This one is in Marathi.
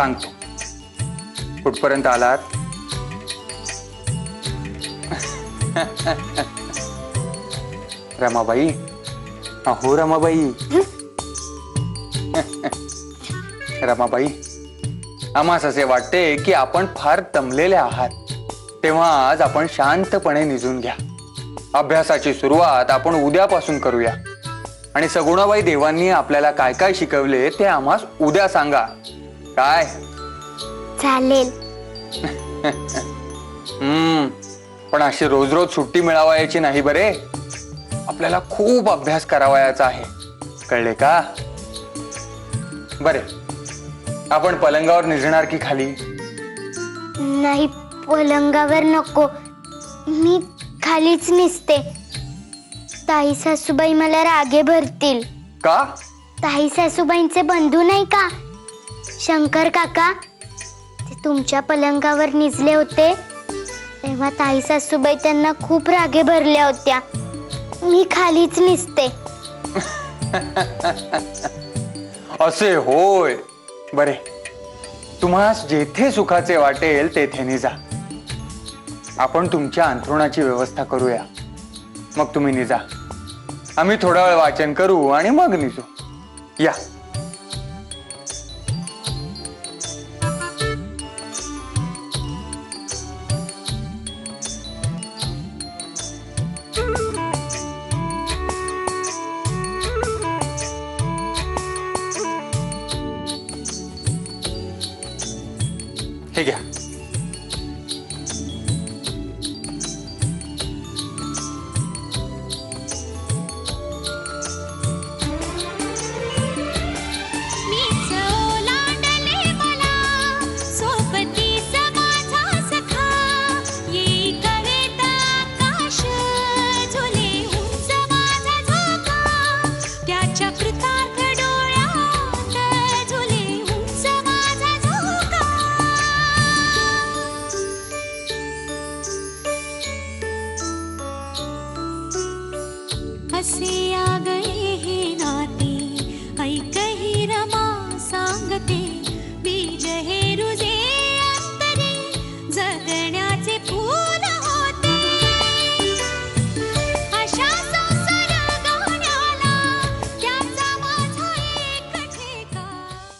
सांगतो कुठपर्यंत आलात. रमाबाई, अहो रमाबाई. रमाबाई, आम्हास असे वाटते की आपण फार दमलेले आहात, तेव्हा आज आपण शांतपणे निजून घ्या. अभ्यासाची सुरुवात आपण उद्यापासून करूया आणि सगुणाबाई देवांनी आपल्याला काय काय शिकवले ते आम्हास उद्या सांगा. काय? चालेल. पण अशी रोज रोज सुट्टी मिळावायची नाही बरे. आपल्याला खूप अभ्यास करावायचा आहे, कळले का? बरे, आपण पलंगावर निजणार की खाली? नाही, पलंगावर नको, मी खालीच निसते. ताई सासूबाई मला रागे भरतील. का? ताई सासूबाईंचे बंधू नाही का शंकर काका, ते तुमच्या पलंगावर निजले होते तेव्हा ताई सासूबाई त्यांना खूप रागे भरल्या होत्या. मी खालीच निसते. असे होय. बरे, तुम्हास जेथे सुखाचे वाटेल तेथे निजा. आपण तुमच्या अंथरुणाची व्यवस्था करूया, मग तुम्ही निजा. आम्ही थोडा वेळ वाचन करू आणि मग निजू. या. हे घ्या. हसे आग